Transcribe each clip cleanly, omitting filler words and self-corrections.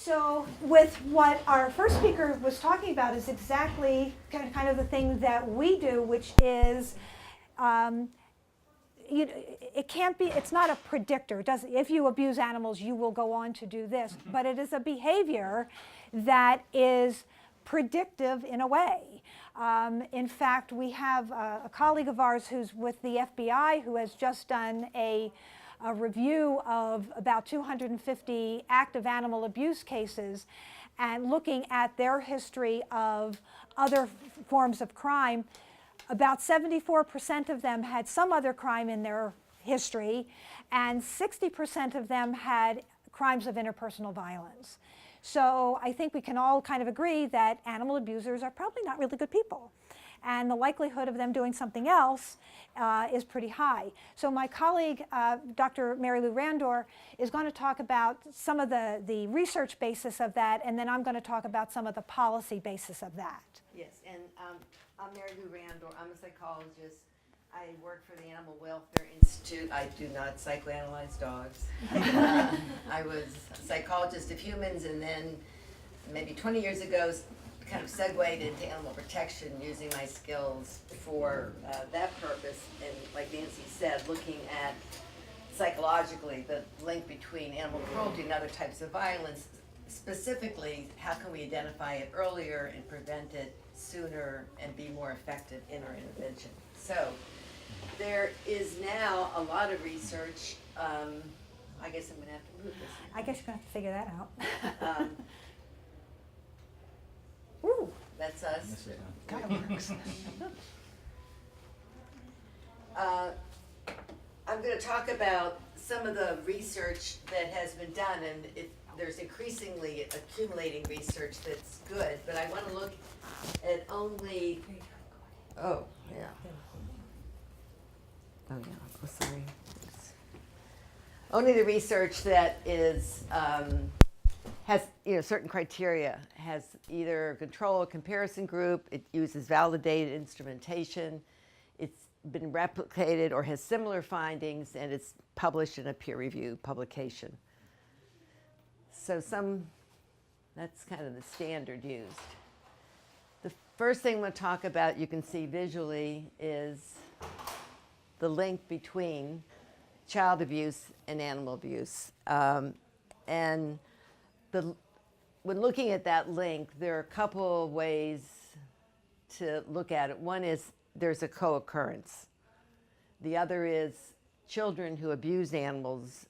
So with what our first speaker was talking about is exactly kind of the thing that we do, which is it can't be, it's not a predictor. It doesn't, if you abuse animals, you will go on to do this. But it is a behavior that is predictive in a way. In fact, we have a colleague of ours who's with the FBI who has just done a review of about 250 active animal abuse cases and looking at their history of other forms of crime. About 74% of them had some other crime in their history, and 60% of them had crimes of interpersonal violence. So I think we can all kind of agree that animal abusers are probably not really good people. And the likelihood of them doing something else is pretty high. So my colleague, Dr. Mary Lou Randour, is going to talk about some of the research basis of that, and then I'm going to talk about some of the policy basis of that. Yes, and I'm Mary Lou Randour. I'm a psychologist. I work for the Animal Welfare Institute. I do not psychoanalyze dogs. I was a psychologist of humans, and then maybe 20 years ago, kind of segued into animal protection using my skills for that purpose. And like Nancy said, looking at psychologically the link between animal cruelty and other types of violence. Specifically, how can we identify it earlier and prevent it sooner and be more effective in our intervention? So there is now a lot of research. I guess I'm going to have to move this. I guess you're going to have to figure that out. Ooh, that's us. God, it works. I'm going to talk about some of the research that has been done, and there's increasingly accumulating research that's good, but I want to look at only, oh, yeah. Oh, yeah, oh, sorry. Only the research that is, has certain criteria, has either a control or comparison group, it uses validated instrumentation, it's been replicated or has similar findings, and it's published in a peer-reviewed publication. So that's kind of the standard used. The first thing we'll talk about, you can see visually, is the link between child abuse and animal abuse. And when looking at that link, there are a couple of ways to look at it. One is there's a co-occurrence. The other is children who abuse animals,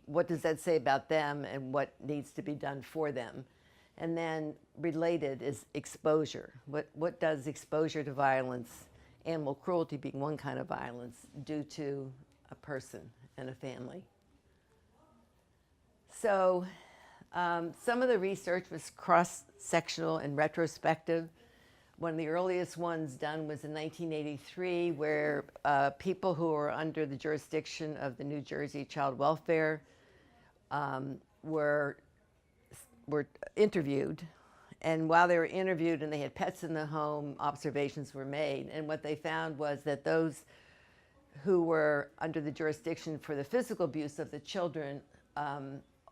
what does that say about them and what needs to be done for them? And then related is exposure. What does exposure to violence, animal cruelty being one kind of violence, do to a person and a family? So some of the research was cross-sectional and retrospective. One of the earliest ones done was in 1983, where people who were under the jurisdiction of the New Jersey Child Welfare were interviewed. And while they were interviewed and they had pets in the home, observations were made. And what they found was that those who were under the jurisdiction for the physical abuse of the children,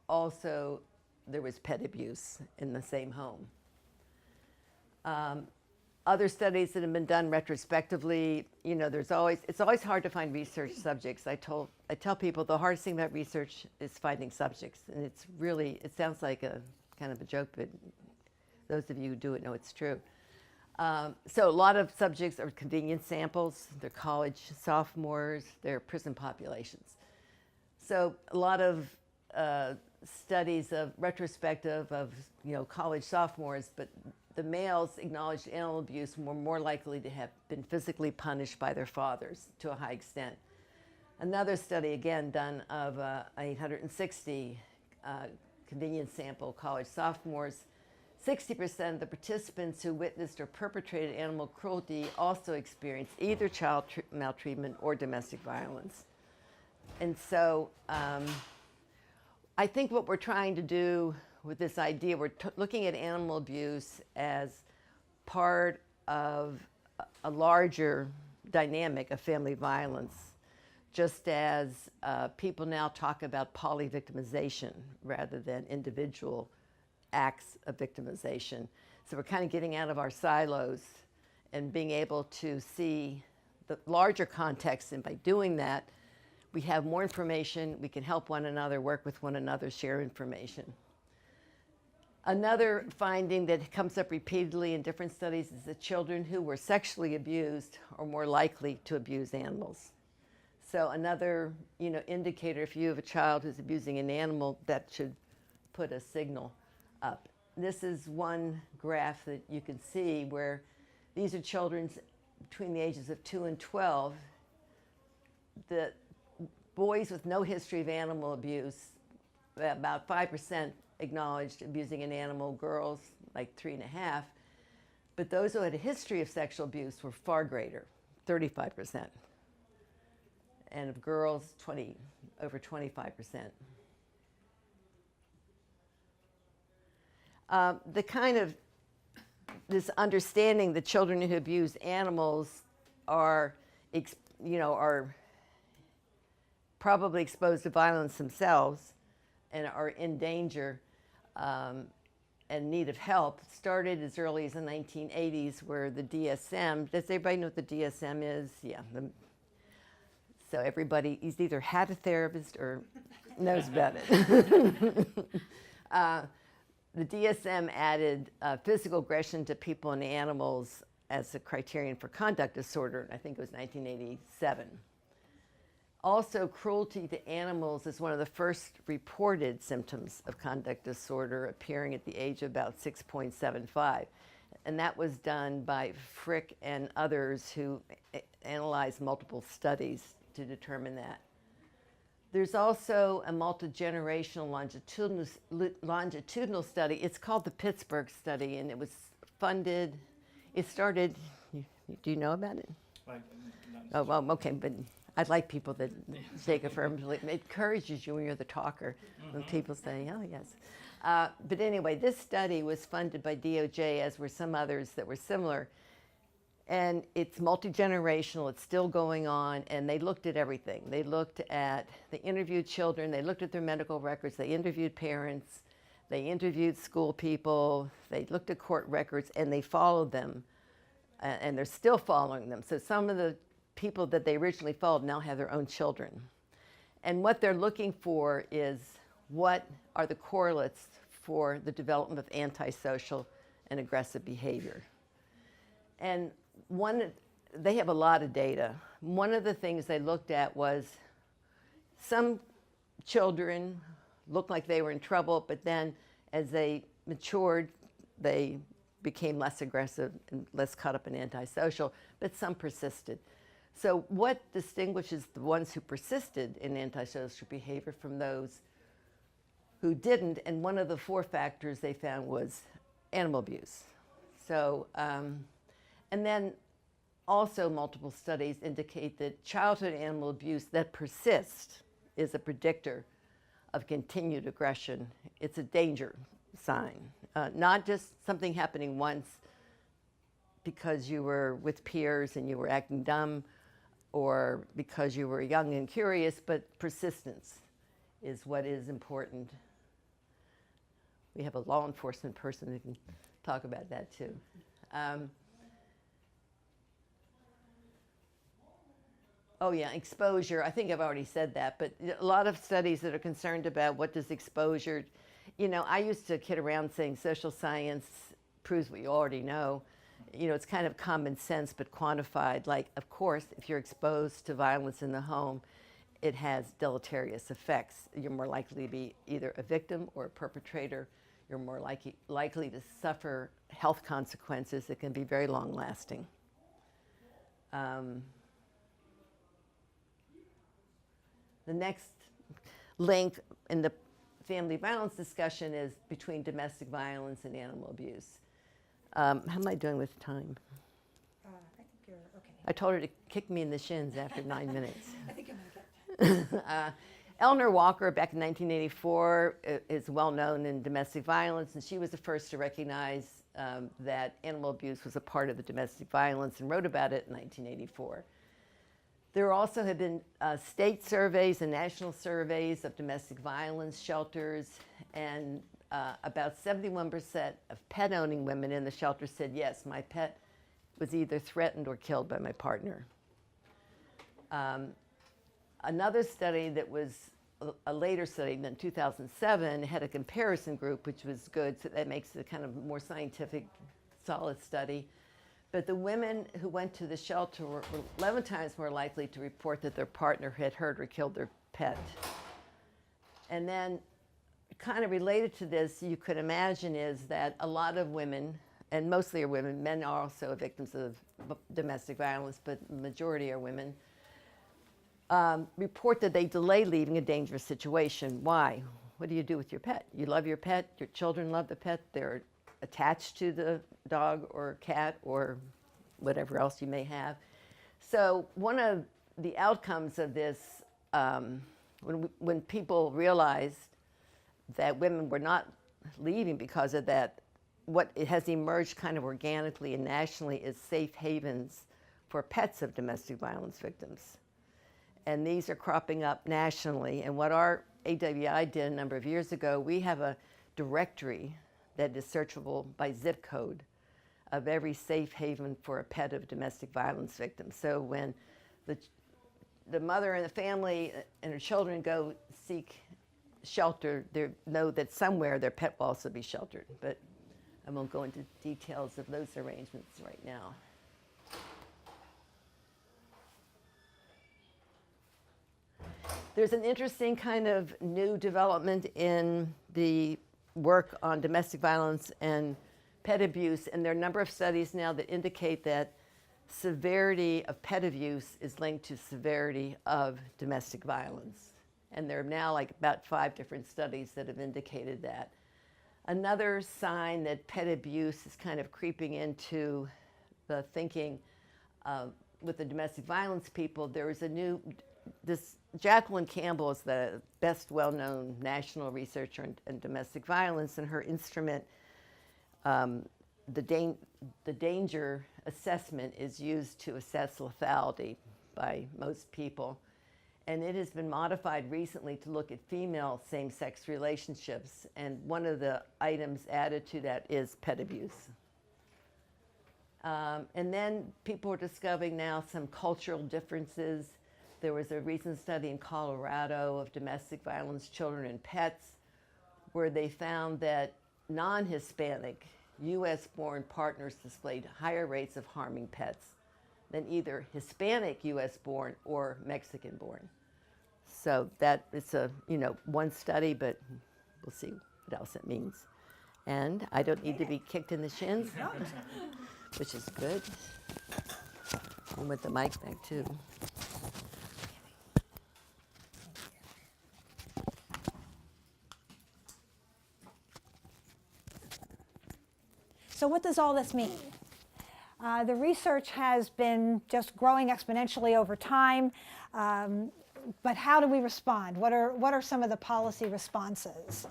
also there was pet abuse in the same home. Other studies that have been done retrospectively, it's always hard to find research subjects. I tell people the hardest thing about research is finding subjects, and it sounds like a kind of a joke, but those of you who do it know it's true. So a lot of subjects are convenience samples. They're college sophomores, they're prison populations. So a lot of studies of retrospective of college sophomores, but the males acknowledged animal abuse were more likely to have been physically punished by their fathers to a high extent. Another study, again, done of 860 convenience sample college sophomores, 60% of the participants who witnessed or perpetrated animal cruelty also experienced either child maltreatment or domestic violence. And so I think what we're trying to do with this idea, we're looking at animal abuse as part of a larger dynamic of family violence, just as people now talk about poly-victimization rather than individual acts of victimization. So we're kind of getting out of our silos and being able to see the larger context. And by doing that, we have more information, we can help one another, work with one another, share information. Another finding that comes up repeatedly in different studies is that children who were sexually abused are more likely to abuse animals. So another, indicator, if you have a child who's abusing an animal, that should put a signal up. This is one graph that you can see where these are children between the ages of 2 and 12. The boys with no history of animal abuse, about 5% acknowledged abusing an animal, girls like 3.5%. But those who had a history of sexual abuse were far greater, 35%. And of girls, over 25%. The kind of this understanding that children who abuse animals are probably exposed to violence themselves and are in danger and need of help started as early as the 1980s, where the DSM, does everybody know what the DSM is? Yeah. So everybody, he's either had a therapist or knows about it. The DSM added physical aggression to people and animals as a criterion for conduct disorder. I think it was 1987. Also, cruelty to animals is one of the first reported symptoms of conduct disorder, appearing at the age of about 6.75. And that was done by Frick and others who analyzed multiple studies to determine that. There's also a multi-generational longitudinal study. It's called the Pittsburgh study, and it was funded. It started, do you know about it? Oh, well, okay, but I'd like people that shake affirmatively. It encourages you when you're the talker, when people say, oh, yes. But anyway, this study was funded by DOJ, as were some others that were similar. And it's multi-generational, it's still going on, and they looked at everything. They interviewed children, they looked at their medical records, they interviewed parents, they interviewed school people, they looked at court records, and they followed them, and they're still following them. So some of the people that they originally followed now have their own children. And what they're looking for is what are the correlates for the development of antisocial and aggressive behavior. And they have a lot of data. One of the things they looked at was some children looked like they were in trouble, but then as they matured, they became less aggressive and less caught up in antisocial, but some persisted. So what distinguishes the ones who persisted in antisocial behavior from those who didn't? And one of the 4 factors they found was animal abuse. So, and then also multiple studies indicate that childhood animal abuse that persists is a predictor of continued aggression. It's a danger sign, not just something happening once because you were with peers and you were acting dumb or because you were young and curious, but persistence is what is important. We have a law enforcement person who can talk about that too. Oh yeah, exposure. I think I've already said that, but a lot of studies that are concerned about what does exposure, I used to kid around saying social science proves what you already know. It's kind of common sense, but quantified. Like, of course, if you're exposed to violence in the home, it has deleterious effects. You're more likely to be either a victim or a perpetrator. You're more likely to suffer health consequences that can be very long-lasting. The next link in the family violence discussion is between domestic violence and animal abuse. How am I doing with time? I think you're okay. I told her to kick me in the shins after 9 minutes. I think I'm going to get Eleanor Walker, back in 1984, is well known in domestic violence, and she was the first to recognize that animal abuse was a part of the domestic violence and wrote about it in 1984. There also have been state surveys and national surveys of domestic violence shelters, and about 71% of pet-owning women in the shelter said, yes, my pet was either threatened or killed by my partner. Another study that was a later study in 2007 had a comparison group, which was good, so that makes it kind of more scientific, solid study. But the women who went to the shelter were 11 times more likely to report that their partner had hurt or killed their pet. And then, kind of related to this, you could imagine is that a lot of women, and mostly are women, men are also victims of domestic violence, but the majority are women, report that they delay leaving a dangerous situation. Why? What do you do with your pet? You love your pet, your children love the pet, they're attached to the dog or cat or whatever else you may have. So one of the outcomes of this, when people realized that women were not leaving because of that, what it has emerged kind of organically and nationally is safe havens for pets of domestic violence victims. And these are cropping up nationally. And what our AWI did a number of years ago, we have a directory that is searchable by zip code of every safe haven for a pet of domestic violence victims. So when the mother and the family and her children go seek shelter, they know that somewhere their pet will also be sheltered. But I won't go into details of those arrangements right now. There's an interesting kind of new development in the work on domestic violence and pet abuse, and there are a number of studies now that indicate that severity of pet abuse is linked to severity of domestic violence. And there are now like about 5 different studies that have indicated that. Another sign that pet abuse is kind of creeping into the thinking with the domestic violence people, there is this Jacqueline Campbell is the best well-known national researcher in domestic violence, and her instrument, the danger assessment, is used to assess lethality by most people. And it has been modified recently to look at female same-sex relationships, and one of the items added to that is pet abuse. And then people are discovering now some cultural differences. There was a recent study in Colorado of domestic violence, children and pets, where they found that non-Hispanic U.S.-born partners displayed higher rates of harming pets than either Hispanic U.S.-born or Mexican-born. So that it's one study, but we'll see what else it means. And I don't need to be kicked in the shins, which is good. And with the mic back too. So what does all this mean? The research has been just growing exponentially over time, but how do we respond? What are some of the policy responses?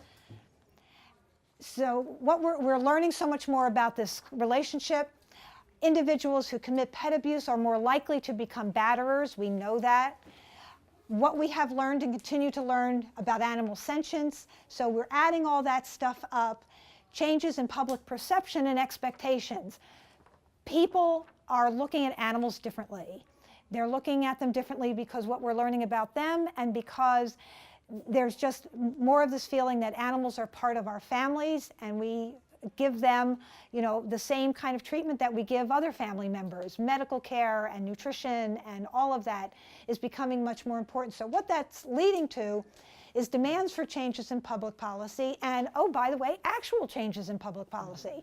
So what we're learning so much more about this relationship. Individuals who commit pet abuse are more likely to become batterers. We know that. What we have learned and continue to learn about animal sentience. So we're adding all that stuff up. Changes in public perception and expectations. People are looking at animals differently. They're looking at them differently because what we're learning about them, and because there's just more of this feeling that animals are part of our families, and we give them, the same kind of treatment that we give other family members. Medical care and nutrition and all of that is becoming much more important. So what that's leading to is demands for changes in public policy, and oh, by the way, actual changes in public policy.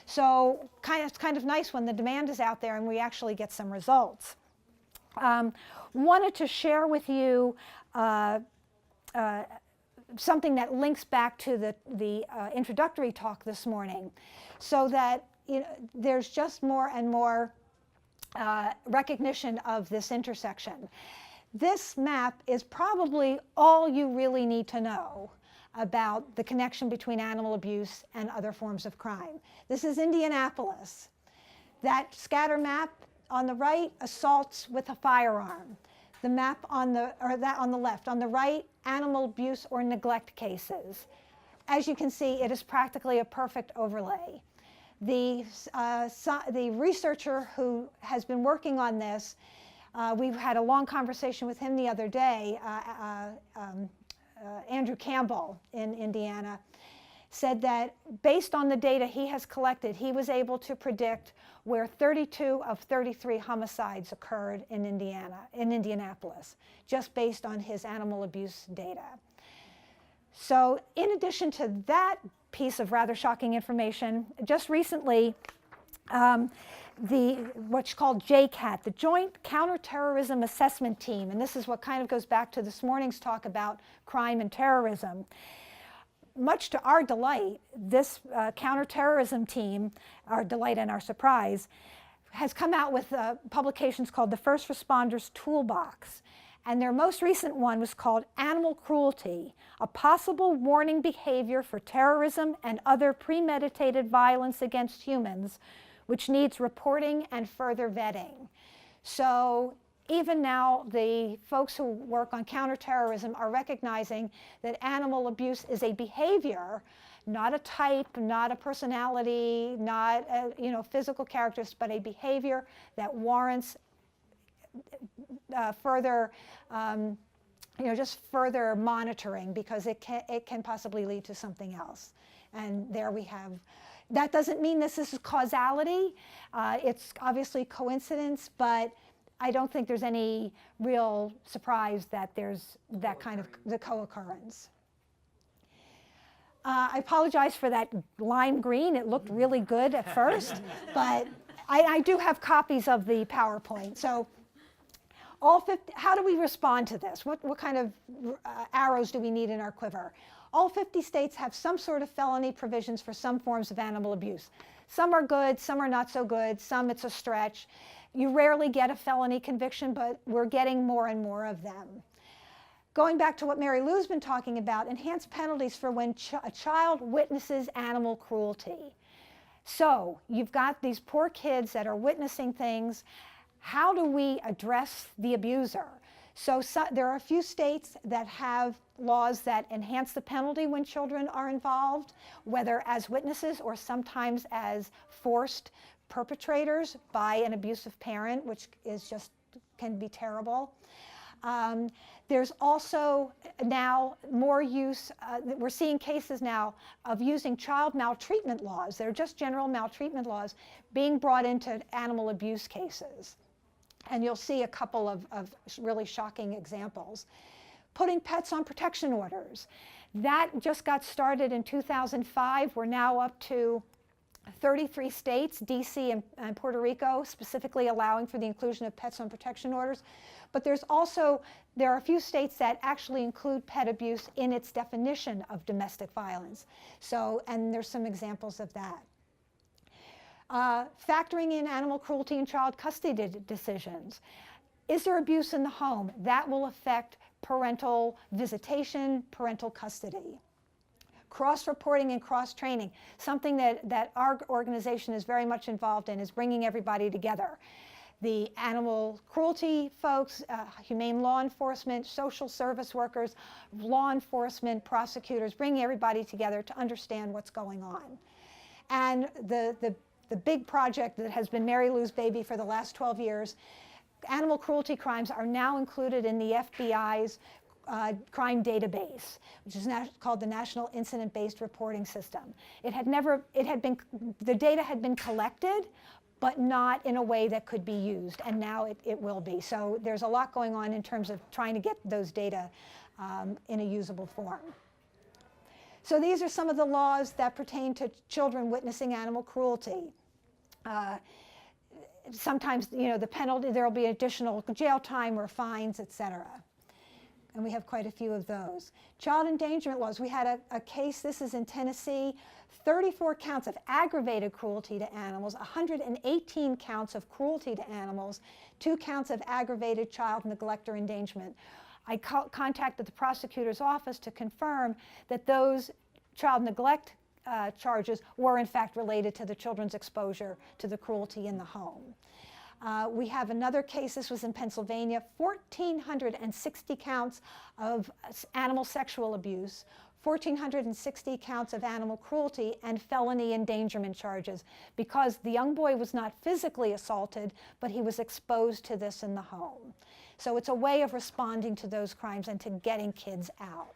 So it's kind of nice when the demand is out there and we actually get some results. Wanted to share with you something that links back to the introductory talk this morning, so that there's just more and more recognition of this intersection. This map is probably all you really need to know about the connection between animal abuse and other forms of crime. This is Indianapolis. That scatter map on the right, assaults with a firearm. The map on the left. On the right, animal abuse or neglect cases. as you can see, it is practically a perfect overlay. The researcher who has been working on this, we've had a long conversation with him the other day, Andrew Campbell in Indiana, said that based on the data he has collected, he was able to predict where 32 of 33 homicides occurred in Indianapolis, just based on his animal abuse data. So in addition to that piece of rather shocking information, just recently, what's called JCAT, the Joint Counterterrorism Assessment Team, and this is what kind of goes back to this morning's talk about crime and terrorism. Much to our delight, this counterterrorism team, our delight and our surprise, has come out with publications called the First Responders Toolbox. And their most recent one was called Animal Cruelty, a possible warning behavior for terrorism and other premeditated violence against humans, which needs reporting and further vetting. So even now, the folks who work on counterterrorism are recognizing that animal abuse is a behavior, not a type, not a personality, not a, physical characteristics, but a behavior that warrants further, just further monitoring, because it can possibly lead to something else. And there we have. That doesn't mean this is causality. It's obviously coincidence, but I don't think there's any real surprise that there's that kind of the co-occurrence. I apologize for that lime green. It looked really good at first, but I do have copies of the PowerPoint. So how do we respond to this? What kind of arrows do we need in our quiver? All 50 states have some sort of felony provisions for some forms of animal abuse. Some are good, some are not so good, some it's a stretch. You rarely get a felony conviction, but we're getting more and more of them. Going back to what Mary Lou's been talking about, enhanced penalties for when a child witnesses animal cruelty. So you've got these poor kids that are witnessing things. How do we address the abuser? So there are a few states that have laws that enhance the penalty when children are involved, whether as witnesses or sometimes as forced perpetrators by an abusive parent, which is can be terrible. There's also now more use, we're seeing cases now of using child maltreatment laws. They're just general maltreatment laws being brought into animal abuse cases. And you'll see a couple of really shocking examples. Putting pets on protection orders. That just got started in 2005. We're now up to 33 states, DC and Puerto Rico, specifically allowing for the inclusion of pets on protection orders. But there are a few states that actually include pet abuse in its definition of domestic violence. And there's some examples of that. Factoring in animal cruelty and child custody decisions. Is there abuse in the home? That will affect parental visitation, parental custody. Cross-reporting and cross-training, something that our organization is very much involved in, is bringing everybody together. The animal cruelty folks, humane law enforcement, social service workers, law enforcement, prosecutors, bringing everybody together to understand what's going on. And the big project that has been Mary Lou's baby for the last 12 years, animal cruelty crimes are now included in the FBI's crime database, which is called the National Incident-Based Reporting System. The data had been collected, but not in a way that could be used, and now it will be. So there's a lot going on in terms of trying to get those data in a usable form. So these are some of the laws that pertain to children witnessing animal cruelty. Sometimes, the penalty, there will be additional jail time or fines, etc. And we have quite a few of those. Child endangerment laws. We had a case, this is in Tennessee, 34 counts of aggravated cruelty to animals, 118 counts of cruelty to animals, 2 counts of aggravated child neglect or endangerment. I contacted the prosecutor's office to confirm that those child neglect charges were in fact related to the children's exposure to the cruelty in the home. We have another case, this was in Pennsylvania, 1,460 counts of animal sexual abuse, 1,460 counts of animal cruelty, and felony endangerment charges because the young boy was not physically assaulted, but he was exposed to this in the home. So it's a way of responding to those crimes and to getting kids out.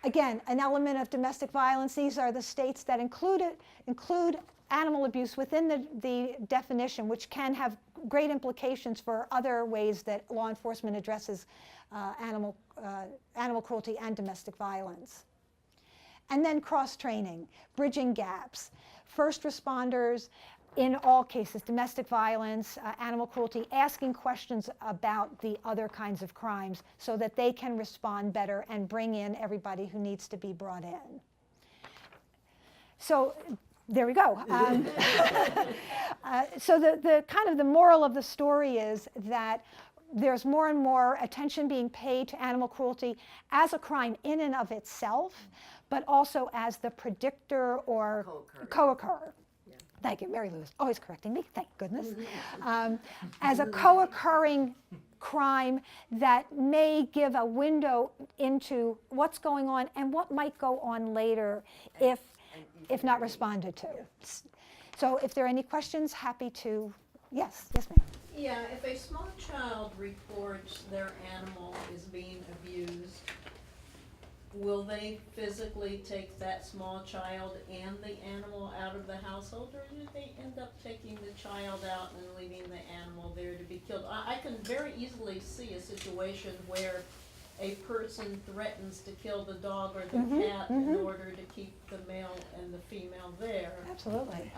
Again, an element of domestic violence. These are the states that include animal abuse within the definition, which can have great implications for other ways that law enforcement addresses animal cruelty and domestic violence. And then cross-training, bridging gaps. First responders, in all cases, domestic violence, animal cruelty, asking questions about the other kinds of crimes so that they can respond better and bring in everybody who needs to be brought in. So there we go. So the kind of the moral of the story is that there's more and more attention being paid to animal cruelty as a crime in and of itself, but also as the predictor or co-occurrer. Yeah. Thank you, Mary Lou is always correcting me, thank goodness. As a co-occurring crime that may give a window into what's going on and what might go on later if not responded to. So if there are any questions, happy to, yes ma'am. Yeah, if a small child reports their animal is being abused, will they physically take that small child and the animal out of the household, or do they end up taking the child out and leaving the animal there to be killed? I can very easily see a situation where a person threatens to kill the dog or the cat in order to keep the male and the female there. Absolutely.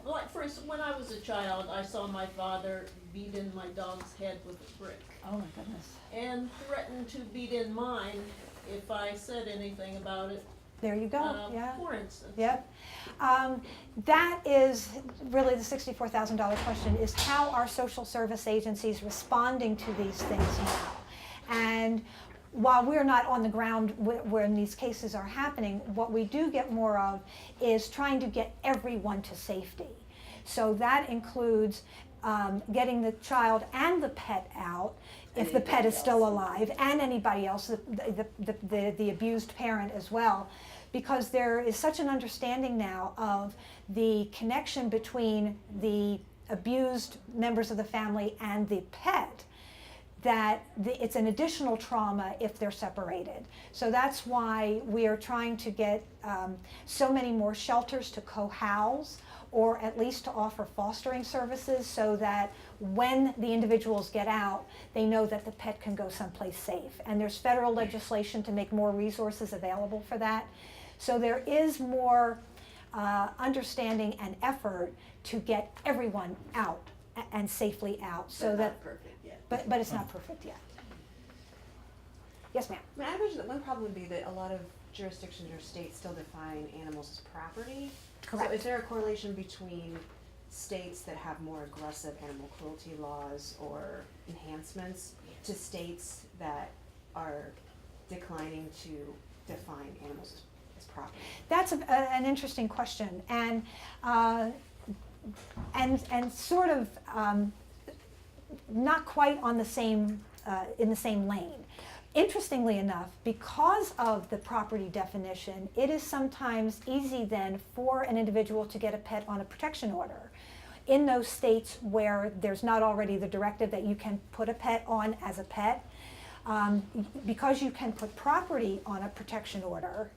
Like for instance, when I was a child, I saw my father beat in my dog's head with a brick. Oh my goodness. And threatened to beat in mine if I said anything about it. There you go, yeah. For instance. Yep. That is really the $64,000 question, is how are social service agencies responding to these things now? And while we're not on the ground when these cases are happening, what we do get more of is trying to get everyone to safety. So that includes getting the child and the pet out, if the pet is still alive, and anybody else, the abused parent as well, because there is such an understanding now of the connection between the abused members of the family and the pet, that it's an additional trauma if they're separated. So that's why we are trying to get so many more shelters to co-house, or at least to offer fostering services, so that when the individuals get out, they know that the pet can go someplace safe. And there's federal legislation to make more resources available for that. So there is more understanding and effort to get everyone out and safely out. So that, not perfect yet. But it's not perfect yet. Yes, ma'am. I mean, I imagine that one problem would be that a lot of jurisdictions or states still define animals as property. Correct. So is there a correlation between states that have more aggressive animal cruelty laws or enhancements to states that are declining to define animals as property? That's an interesting question, and sort of not quite on the same in the same lane. Interestingly enough, because of the property definition, it is sometimes easy then for an individual to get a pet on a protection order. In those states where there's not already the directive that you can put a pet on as a pet, because you can put property on a protection order,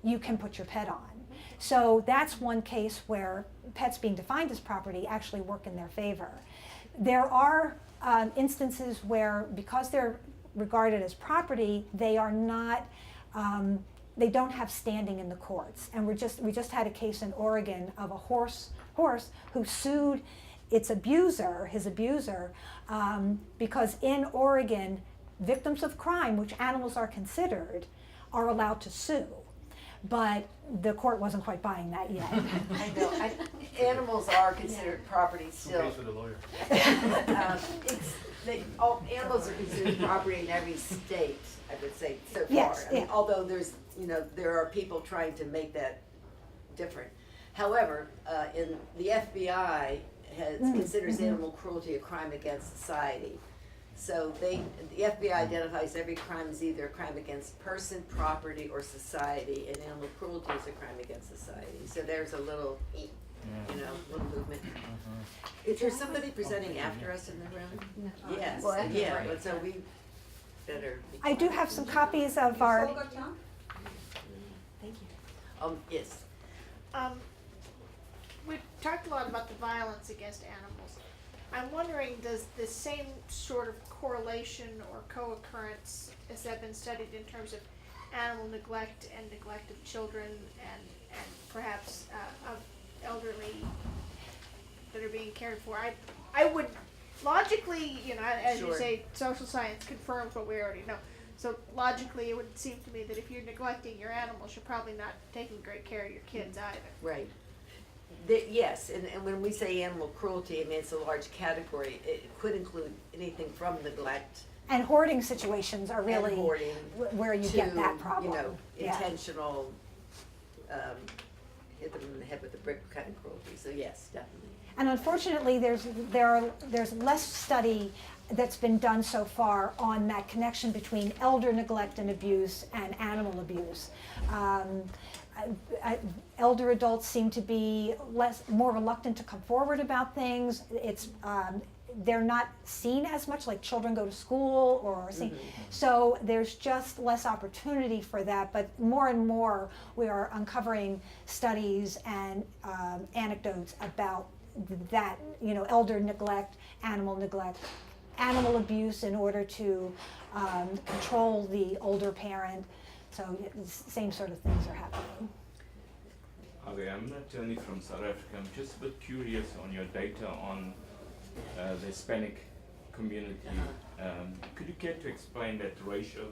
you can put your pet on. So that's one case where pets being defined as property actually work in their favor. There are instances where, because they're regarded as property, they are not, they don't have standing in the courts. And we just had a case in Oregon of a horse who sued his abuser, because in Oregon, victims of crime, which animals are considered, are allowed to sue. But the court wasn't quite buying that yet. I know, animals are considered property still. Who pays for the lawyer? Animals are considered property in every state, I would say, so far. Yes, I mean, yeah. although there are people trying to make that different. However, in the FBI considers animal cruelty a crime against society. So the FBI identifies every crime as either a crime against person, property, or society, and animal cruelty is a crime against society. So there's a little, little movement. Is there somebody presenting after us in the room? Yes, yeah, but so we better. I do have some copies of our, Thank you. Yes. We've talked a lot about the violence against animals. I'm wondering, does the same sort of correlation or co-occurrence, has that been studied in terms of animal neglect and neglect of children and perhaps of elderly that are being cared for? I would logically, as you Sure. say, social science confirms what we already know. So logically, it would seem to me that if you're neglecting your animals, you're probably not taking great care of your kids either. Right. Yes, and when we say animal cruelty, I mean, it's a large category. It could include anything from neglect and hoarding situations are and really hoarding where you to, get that problem. Yeah. intentional, hit them in the head with a brick kind of cruelty. So yes, definitely. And unfortunately, there's less study that's been done so far on that connection between elder neglect and abuse and animal abuse. Elder adults seem to be more reluctant to come forward about things. They're not seen as much, like children go to school or seen. So there's just less opportunity for that, but more and more we are uncovering studies and anecdotes about that, elder neglect, animal abuse in order to control the older parent. So same sort of things are happening. Okay, I'm an attorney from South Africa. I'm just a bit curious on your data on the Hispanic community. Could you care to explain that ratio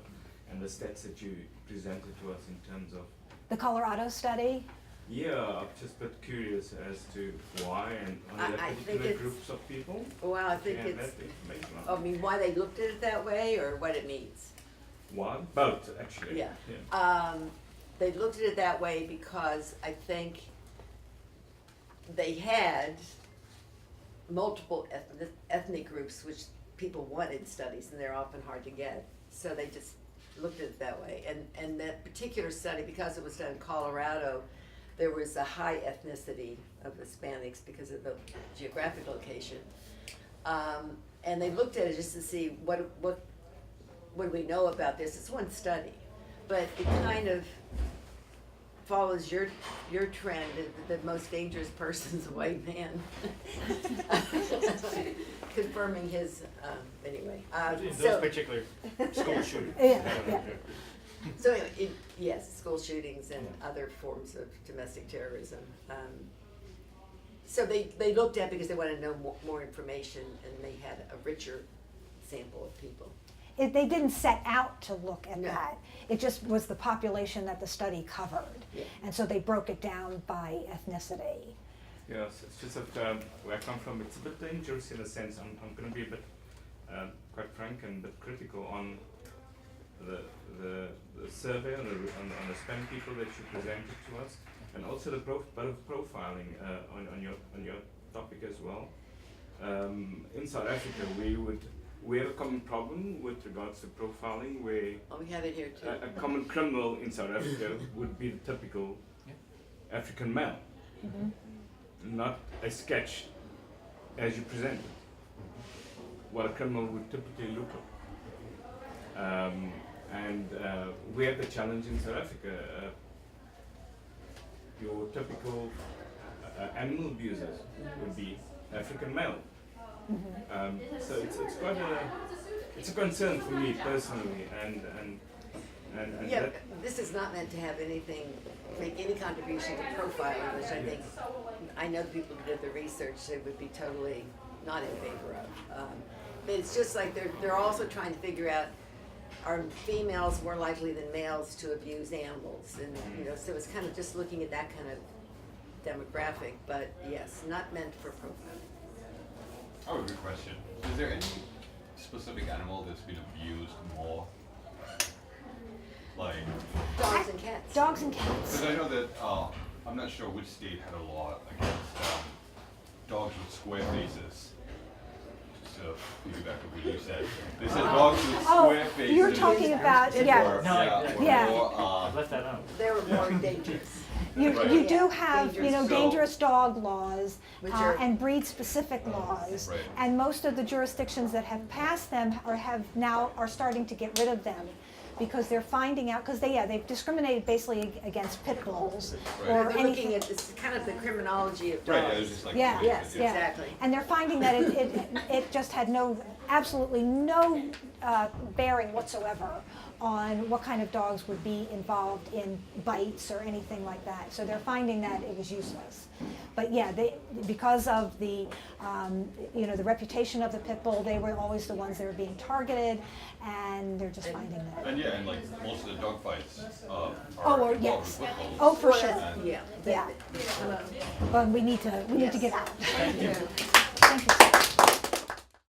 and the stats that you presented to us in terms of? The Colorado study. Yeah, I'm just a bit curious as to why and on that I think particular it's- groups of people. Well, I think Yeah, it's, that information. I mean, why they looked at it that way or what it means. Why? Both, actually. Yeah. They looked at it that way because I think they had multiple ethnic groups which people wanted studies, and they're often hard to get. So they just looked at it that way. And that particular study, because it was done in Colorado, there was a high ethnicity of Hispanics because of the geographic location. And they looked at it just to see what do we know about this. It's one study, but it kind of follows your trend that the most dangerous person's a white man. Confirming his, anyway. In So- those particular school shootings. Yeah. So anyway, yes, school shootings and other forms of domestic terrorism. So they looked at because they wanted to know more information, and they had a richer sample of people. They didn't set out to look at No. that. It just was the population that the study covered. Yeah. And so they broke it down by ethnicity. Yes, it's just that where I come from, it's a bit dangerous in a sense. I'm going to be a bit, quite frank and a bit critical on the survey on the Hispanic people that you presented to us, and also the bit of profiling on your topic as well. In South Africa, we have a common problem with regards to profiling, where Oh, we have it here too. a common criminal in South Africa would be the typical African male, not a sketch as you presented, what a criminal would typically look like. And we have the challenge in South Africa. Your typical animal abusers would be African male. So it's quite it's a concern for me personally, and Yeah, that, this is not meant to have make any contribution to profiling, which I think, I know the people who did the research, they would be totally not in favor of. But it's just like they're also trying to figure out, are females more likely than males to abuse animals? And, so it's kind of just looking at that kind of demographic, but yes, not meant for profiling. Oh, good question. Is there any specific animal that's been abused more? Like, Dogs and cats. Dogs and cats. because I know that, I'm not sure which state had a law against dogs with square faces. So piggyback on what you said. They said dogs with square faces. You're talking about, yeah. were, No, were yeah. more, I left that out. They were more dangerous. You do have, Dangerous. dangerous dog laws Which are- and breed-specific laws. Right. And most of the jurisdictions that have passed them are starting to get rid of them because they're finding out, because they've discriminated basically against pit bulls Right. or They're anything. looking at this kind of the criminology of dogs. right, yeah, it was just like Yeah. Yes, Yeah. exactly. And they're finding that it just had absolutely no bearing whatsoever on what kind of dogs would be involved in bites or anything like that. So they're finding that it was useless. But yeah, because of the the reputation of the pit bull, they were always the ones that were being targeted, and they're just finding that. And yeah, and like most of the dog fights are Oh, involved yes. with footballs. Oh, for Well, sure. that's- Yeah. Yeah. But we need to get out. Yes. Thank you.